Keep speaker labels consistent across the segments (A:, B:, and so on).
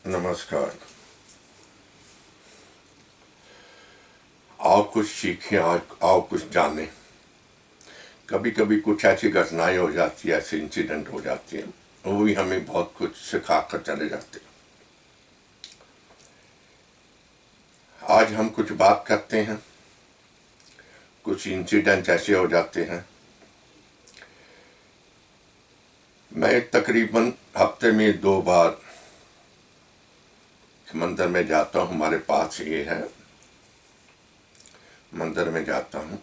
A: नमस्कार। आओ कुछ सीखें, आओ कुछ जानें। कभी कभी कुछ ऐसी घटनाएं हो जाती है, ऐसे इंसिडेंट हो जाते हैं, वो भी हमें बहुत कुछ सिखा कर चले जाते हैं। आज हम कुछ बात करते हैं, कुछ इंसिडेंट ऐसे हो जाते हैं। मैं तकरीबन हफ्ते में 2 बार मंदिर में जाता हूँ। हमारे पास ये है, मंदिर में जाता हूँ।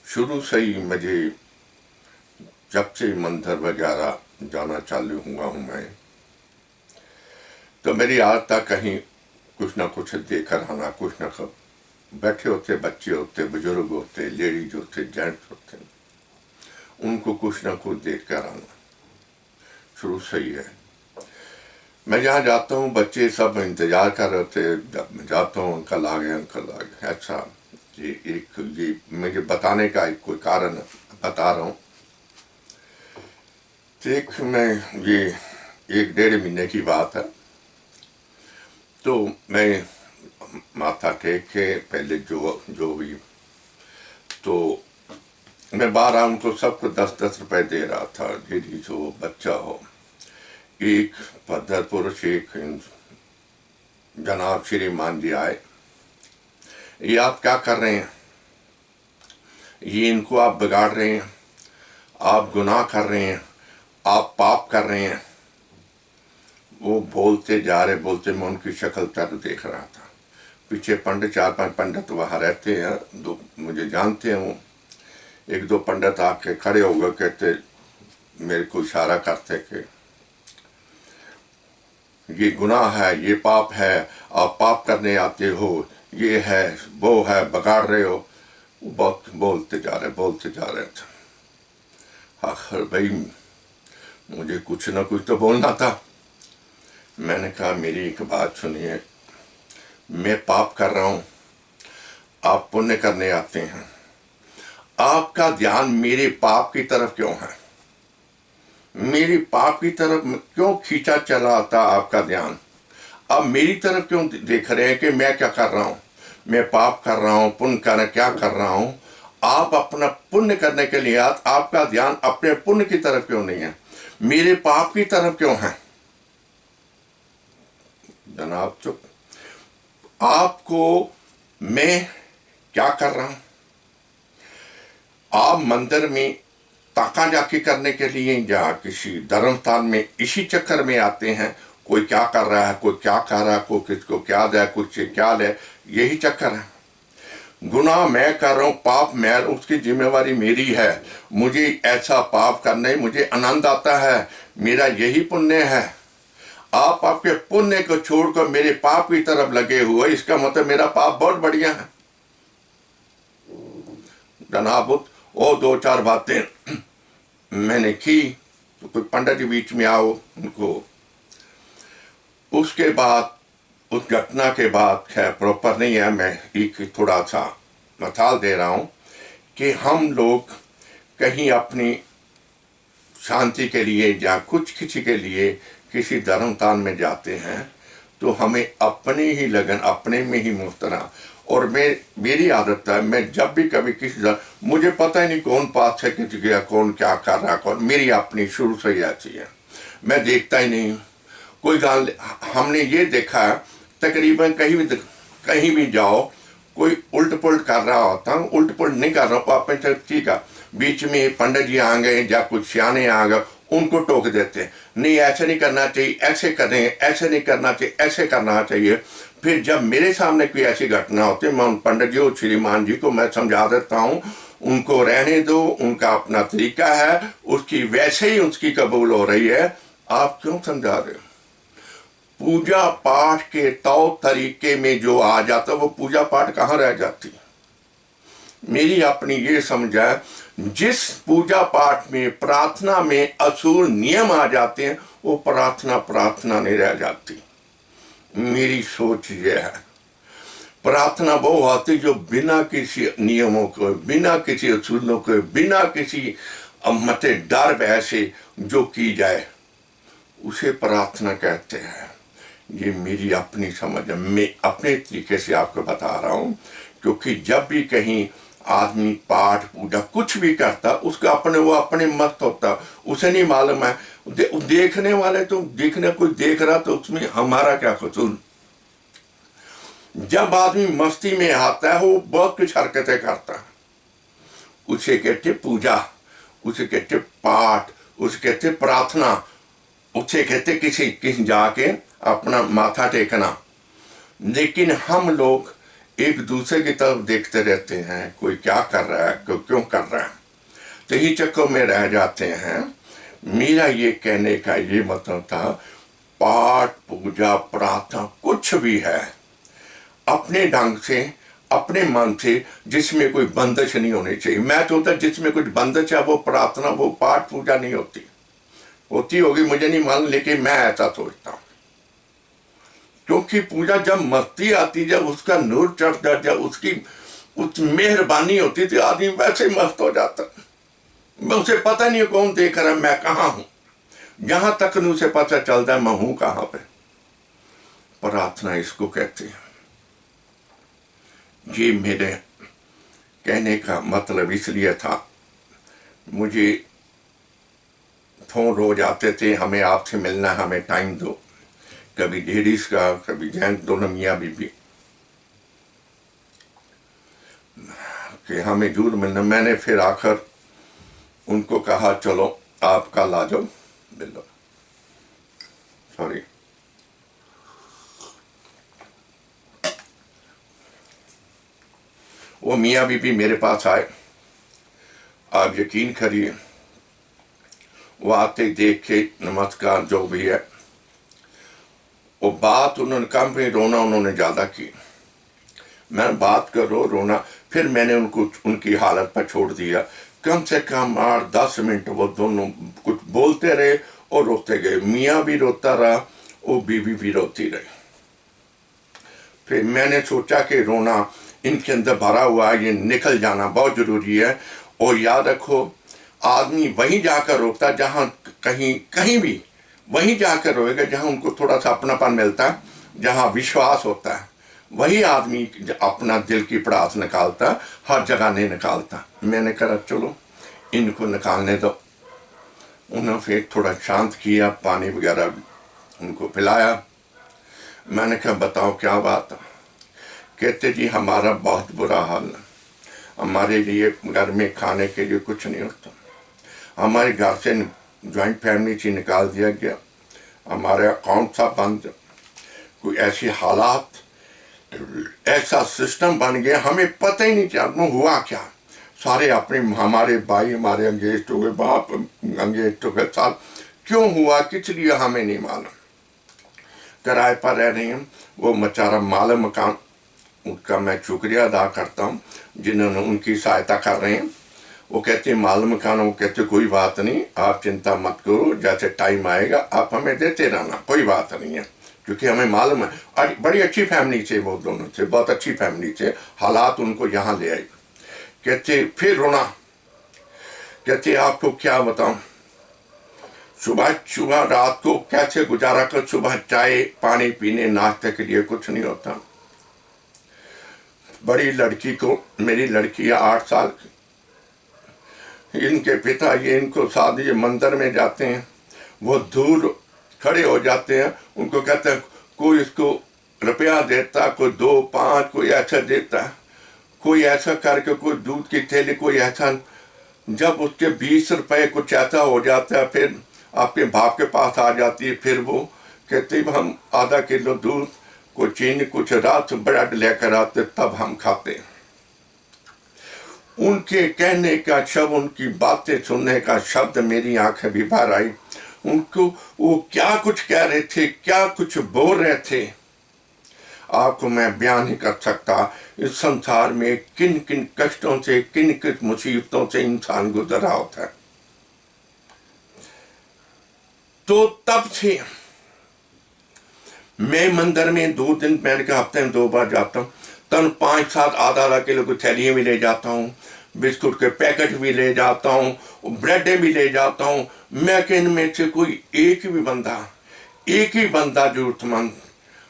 A: शुरू से ही मुझे, जब से मंदिर वगैरह जाना चालू हुआ हूँ मैं, तो मेरी आदत कहीं कुछ ना कुछ देकर आना। कुछ ना कुछ बैठे होते, बच्चे होते, बुजुर्ग होते, लेडीज होते, जेंट्स होते, उनको कुछ ना कुछ देख कर आना शुरू से ही है। मैं जहाँ जाता हूँ बच्चे सब इंतजार कर रहे थे, जब मैं जाता हूँ अंकल आ गए, अंकल आ गए। अच्छा, ये मुझे बताने का एक कोई कारण बता रहा हूँ। एक मैं ये 1-1.5 महीने की बात है। तो मैं माथा टेक के पहले जो भी, तो मैं बाहर उनको सबको 10-10 रुपए दे रहा था। लेडीज हो, बच्चा हो। एक पद्धर पुरुष, एक जनाब श्रीमान जी आए। ये आप क्या कर रहे हैं? ये इनको आप बिगाड़ रहे हैं, आप गुनाह कर रहे हैं, आप पाप कर रहे हैं। वो बोलते जा रहे, बोलते मैं उनकी शक्ल तक देख रहा था। पीछे पंडित, 4-5 पंडित वहाँ रहते हैं, दो मुझे जानते हैं। वो 1-2 पंडित आके खड़े हो गए, कहते मेरे को इशारा करते कि ये गुनाह है, ये पाप है, आप पाप करने आते हो, ये है, वो है, बिगाड़ रहे हो। वो बहुत बोलते जा रहे थे। आखिर भाई मुझे कुछ ना कुछ तो बोलना था। मैंने कहा मेरी एक बात सुनिए, मैं पाप कर रहा हूँ, आप पुण्य करने आते हैं, आपका ध्यान मेरे पाप की तरफ क्यों है? मेरी पाप की तरफ क्यों खींचा चला आता आपका ध्यान? अब मेरी तरफ क्यों देख रहे हैं कि मैं क्या कर रहा हूं? मैं पाप कर रहा हूं, पुण्य कर क्या कर रहा हूं? आप अपना पुण्य करने के लिए आपका ध्यान अपने पुण्य की तरफ क्यों नहीं है, मेरे पाप की तरफ क्यों है? जनाब चुप। आपको मैं क्या कर रहा हूं? आप मंदिर में ताका जाकी करने के लिए या किसी धर्म स्थान में इसी चक्कर में आते हैं। कोई क्या कर रहा है, कोई क्या कर रहा है, कोई किसको क्या दे, कुछ क्या ले, यही चक्कर है। गुनाह मैं कर रहा हूँ, पाप मैं, उसकी जिम्मेवारी मेरी है। मुझे ऐसा पाप करने मुझे आनंद आता है, मेरा यही पुण्य है। आप आपके पुण्य को छोड़कर मेरे पाप की तरफ लगे हुए, इसका मतलब मेरा पाप बहुत बढ़िया है। जनाब वो 2-4 बातें मैंने की, तो कोई पंडित जी बीच में आओ उनको। उसके बाद उस घटना के बाद, खैर प्रॉपर नहीं है, मैं एक थोड़ा सा मिसाल दे रहा हूँ कि हम लोग कहीं अपनी शांति के लिए या कुछ किसी के लिए किसी धर्म स्थान में जाते हैं, तो हमें अपनी ही लगन, अपने में ही मुस्तना। और मेरी आदत है, मैं जब भी कभी मुझे पता ही नहीं कौन पास से किस गया, कौन क्या कर रहा, कौन, मेरी अपनी शुरू से ही ऐसी है, मैं देखता ही नहीं कोई गाल। हमने ये देखा है तकरीबन कहीं भी जाओ, कोई उल्ट पुल्ट कर रहा होता, उल्ट पुल्ट नहीं कर रहा हूँ अपने, ठीक है, बीच में पंडित जी आ गए या कुछ सियाने आ गए, उनको टोक देते, नहीं ऐसे नहीं करना चाहिए, ऐसे करें, ऐसे नहीं करना चाहिए, ऐसे करना चाहिए। फिर जब मेरे सामने कोई ऐसी घटना होती है, मैं उन पंडित जी और श्रीमान जी को मैं समझा देता हूँ, उनको रहने दो, उनका अपना तरीका है, उसकी वैसे ही उसकी कबूल हो रही है, आप क्यों समझा रहे हो? पूजा पाठ के तौर तरीके में जो आ जाता, वो पूजा पाठ कहाँ रह जाती? मेरी अपनी ये समझ है, जिस पूजा पाठ में, प्रार्थना में असूल नियम आ जाते हैं, वो प्रार्थना नहीं रह जाती। मेरी सोच ये है, प्रार्थना वो होती जो बिना किसी नियमों को, बिना किसी असूलों को, बिना किसी मते डर भय से जो की जाए, उसे प्रार्थना कहते हैं। ये मेरी अपनी समझ है, मैं अपने तरीके से आपको बता रहा हूँ। क्योंकि जब भी कहीं आदमी पाठ पूजा कुछ भी करता, उसका अपने वो अपने मस्त होता, उसे नहीं मालूम है। देखने वाले तो देखने, कोई देख रहा तो उसमें हमारा क्या कसूर। जब आदमी मस्ती में आता है वो बहुत कुछ हरकतें करता है, उसे कहते पूजा, उसे कहते पाठ, उसे कहते प्रार्थना, उसे कहते किसी जाके अपना माथा टेकना। लेकिन हम लोग एक दूसरे की तरफ देखते रहते हैं, कोई क्या कर रहा है, कोई क्यों कर रहा है, तो ही चक्कर में रह जाते हैं। मेरा ये कहने का ये मतलब था, पाठ पूजा प्रार्थना कुछ भी है अपने ढंग से, अपने मन से, जिसमें कोई बंदिश नहीं होनी चाहिए। मैं सोचता जिसमें कुछ बंदिश है वो प्रार्थना, वो पाठ पूजा नहीं होती। होती होगी मुझे नहीं मालूम, लेकिन मैं ऐसा सोचता हूँ। क्योंकि पूजा जब मस्ती आती, जब उसका नूर चढ़ता, जब उसकी उस मेहरबानी होती थी, आदमी वैसे मस्त हो जाता। मैं उसे पता नहीं कौन देख रहा है, मैं कहाँ हूँ, जहां तक नहीं उसे पता चलता है मैं हूं कहाँ पे। प्रार्थना इसको कहते हैं। ये मेरे कहने का मतलब इसलिए था, मुझे फोन रोज आते थे, हमें आपसे मिलना, हमें टाइम दो। कभी लेडीज का, कभी जेंट्स, दोनों मियाँ बीबी, कि हमें जरूर मिलना। मैंने फिर आकर उनको कहा चलो आप कल आ जाओ मिल लो। सॉरी, वो मियाँ बीबी मेरे पास आए। आप यकीन करिए, वो आते देख के नमस्कार जो भी है, वो बात उन्होंने कम भी, रोना उन्होंने ज़्यादा की। मैं बात करो रोना, फिर मैंने उनको उनकी हालत पर छोड़ दिया। कम से कम 8-10 मिनट वो दोनों कुछ बोलते रहे और रोते गए। मियाँ भी रोता रहा, वो बीबी भी रोती रही। फिर मैंने सोचा कि रोना इनके अंदर भरा हुआ है, ये निकल जाना बहुत जरूरी है। और याद रखो, आदमी वहीं जाकर रोता जहाँ कहीं भी वहीं जाकर रोएगा जहाँ उनको थोड़ा सा अपनापन मिलता है, जहाँ विश्वास होता है। वही आदमी अपना दिल की पड़ास निकालता, हर जगह नहीं निकालता। मैंने कहा चलो इनको निकालने दो। उन्होंने फिर थोड़ा शांत किया, पानी वगैरह उनको पिलाया। मैंने कहा बताओ क्या बात है। कहते जी हमारा बहुत बुरा हाल है, हमारे लिए घर में खाने के लिए कुछ नहीं होता, हमारे घर से जॉइंट फैमिली से निकाल दिया गया, हमारे अकाउंट सब बंद, कोई ऐसी हालात, ऐसा सिस्टम बन गया, हमें पता ही नहीं चलता हुआ क्या। सारे अपने, हमारे भाई हमारे अंगेज हो गए, बाप अंगेज हो गए, साल क्यों हुआ किस लिए हमें नहीं मालूम। किराए पर रह रहे हैं, वो बेचारा माल मकान, उनका मैं शुक्रिया अदा करता हूँ जिन्होंने उनकी सहायता कर रहे हैं। वो कहते हैं माल मकान, वो कहते कोई बात नहीं, आप चिंता मत करो, जैसे टाइम आएगा आप हमें देते रहना, कोई बात नहीं है। क्योंकि हमें मालूम है, और बड़ी अच्छी फैमिली से वो दोनों थे, बहुत अच्छी फैमिली से, हालात उनको यहाँ ले आए। कहते फिर रोना, कहते आपको क्या बताऊं, सुबह रात को कैसे गुजारा कर, सुबह चाय पानी पीने नाश्ते के लिए कुछ नहीं होता। बड़ी लड़की को, मेरी लड़की है 8 साल की, इनके पिता ये इनको साथ ये मंदिर में जाते हैं, वो दूर खड़े हो जाते हैं, उनको कहते हैं कोई इसको रुपया देता, कोई 2-5 कोई ऐसा देता, कोई ऐसा करके कोई दूध की थैली, कोई ऐसा। जब उसके 20 रुपए कुछ ऐसा हो जाता है, फिर आपके बाप के पास आ जाती है, फिर वो कहते हम आधा किलो दूध, कुछ चीनी, कुछ रात ब्रेड लेकर आते, तब हम खाते। उनके कहने का शब्द, उनकी बातें सुनने का शब्द मेरी आंखें भी भर आई। उनको वो क्या कुछ कह रहे थे, क्या कुछ बोल रहे थे, आपको मैं बयान नहीं कर सकता। इस संसार में किन किन कष्टों से, किन किन मुसीबतों से इंसान गुजर रहा होता है। तो तब से मैं मंदिर में 2 दिन, मैंने कहा हफ्ते में 2 बार जाता हूँ। तब 5-7 आधा किलो की थैलियाँ भी ले जाता हूँ, बिस्कुट के पैकेट भी ले जाता हूँ, ब्रेडें भी ले जाता हूँ। मैं कि इनमें से कोई एक ही बंदा जरूरतमंद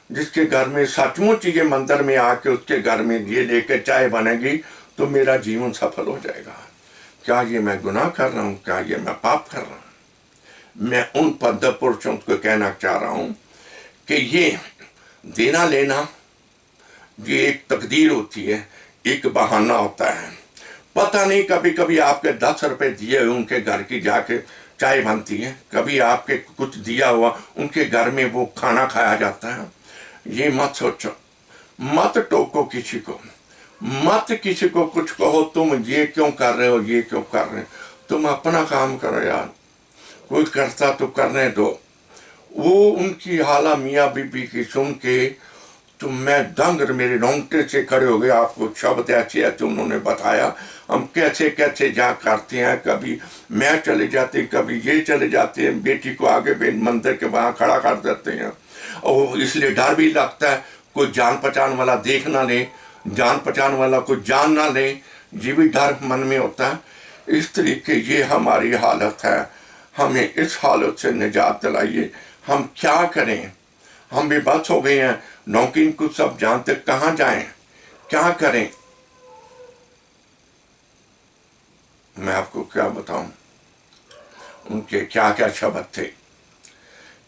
A: जिसके घर में सचमुच ये मंदिर में आके उसके घर में ये लेके चाय बनेगी तो मेरा जीवन सफल हो जाएगा। क्या ये मैं गुनाह कर रहा हूं? क्या ये मैं पाप कर रहा हूं? मैं उन पद्म पुरुषों को कहना चाह रहा हूं कि ये देना लेना ये एक तकदीर होती है, एक बहाना होता है। पता नहीं, कभी कभी आपके 10 रुपए दिए हुए उनके घर की जाके चाय बनती है, कभी आपके कुछ दिया हुआ उनके घर में वो खाना खाया जाता है। ये मत सोचो, मत टोको किसी को, मत किसी को कुछ कहो, तुम ये क्यों कर रहे हो, ये क्यों कर रहे हो। तुम अपना काम करो यार, कोई करता तो करने दो। वो उनकी हाला मियाँ बीबी की सुन के तो मैं दंग, मेरे रोंगटे से खड़े हो गए। आपको शब्द ऐसे ऐसे उन्होंने बताया, हम कैसे कैसे जा करते हैं, कभी मैं चले जाते, कभी ये चले जाते हैं, बेटी को आगे मंदिर के वहाँ खड़ा कर देते हैं। और इसलिए डर भी लगता है कोई जान पहचान वाला देख ना ले, जान पहचान वाला कोई जान ना ले, ये भी डर मन में होता है। इस तरीके ये हमारी हालत है, हमें इस हालत से निजात दिलाइए। हम क्या करें? हम बेबस हो गए हैं, नौकीन को सब जानते, कहाँ जाएं, क्या करें? मैं आपको क्या बताऊं उनके क्या क्या शब्द थे।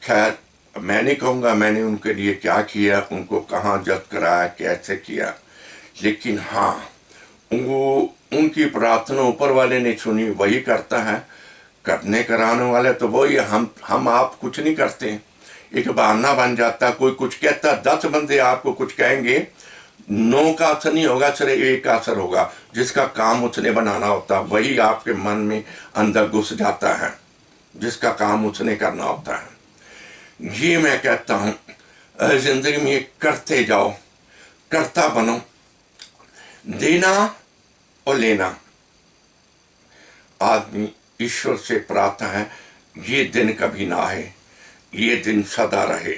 A: खैर, मैं नहीं कहूँगा मैंने उनके लिए क्या किया, उनको कहाँ जब्त कराया, कैसे किया, लेकिन हाँ, वो उनकी प्रार्थना ऊपर वाले ने सुनी, वही करता है। करने कराने वाले तो वही, हम आप कुछ नहीं करते। एक बहाना बन जाता, कोई कुछ कहता, 10 बंदे आपको कुछ कहेंगे, 9 का असर नहीं होगा, सिर्फ 1 का असर होगा। जिसका काम उसने बनाना होता वही आपके मन में अंदर घुस जाता है, जिसका काम उसने करना होता है। ये मैं कहता हूँ, जिंदगी में करते जाओ, करता बनो, देना और लेना। आदमी ईश्वर से प्रार्थना है ये दिन कभी ना आए, ये दिन सदा रहे।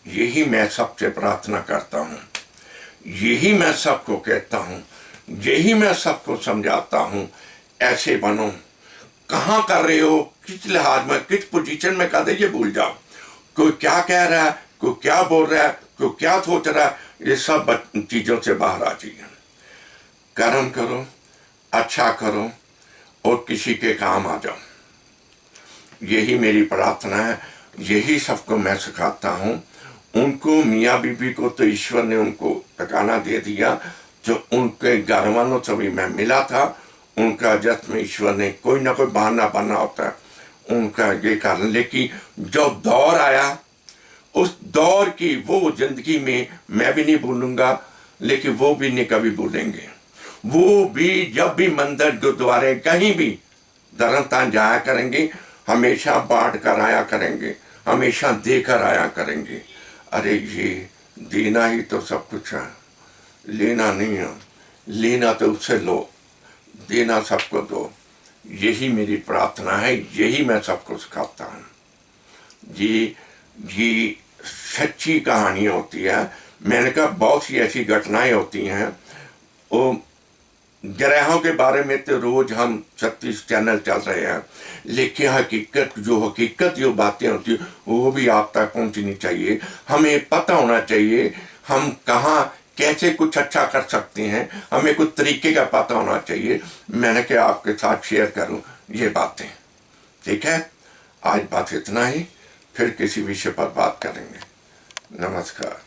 A: यही मैं सबसे प्रार्थना करता हूँ, यही मैं सबको कहता हूँ, यही मैं सबको समझाता हूँ। ऐसे बनो। कहाँ कर रहे हो, किस लिहाज में, किस पोजीशन में कर रहे, ये भूल जाओ। कोई क्या कह रहा है, कोई क्या बोल रहा है, कोई क्या सोच रहा है, ये सब चीज़ों से बाहर आ जाइए। कर्म करो, अच्छा करो और किसी के काम आ जाओ। यही मेरी प्रार्थना है, यही सबको मैं सिखाता हूँ। उनको, मियाँ बीबी को तो ईश्वर ने उनको ठिकाना दे दिया, जो उनके घर वालों से भी मैं मिला था, उनका जश्न ईश्वर ने कोई ना कोई बहाना बना होता है उनका ये कारण। लेकिन जो दौर आया, उस दौर की वो जिंदगी में मैं भी नहीं भूलूंगा, लेकिन वो भी नहीं कभी भूलेंगे। वो भी जब भी मंदिर, गुरुद्वारे, कहीं भी धर्म स्थान जाया करेंगे, हमेशा बांट कर आया करेंगे, हमेशा देकर आया करेंगे। अरे ये देना ही तो सब कुछ है, लेना नहीं है। लेना तो उससे लो, देना सबको दो। यही मेरी प्रार्थना है, यही मैं सबको सिखाता हूँ। ये सच्ची कहानी होती है। मैंने कहा बहुत सी ऐसी घटनाएं होती हैं। वो ग्रहों के बारे में तो रोज हम 36 चैनल चल रहे हैं, लेकिन हकीकत जो बातें होती है वो भी आप तक पहुंचनी चाहिए। हमें पता होना चाहिए हम कहाँ कैसे कुछ अच्छा कर सकते हैं, हमें कुछ तरीके का पता होना चाहिए। मैंने क्या आपके साथ शेयर करूं ये बातें, ठीक है। आज बात इतना ही, फिर किसी विषय पर बात करेंगे। नमस्कार।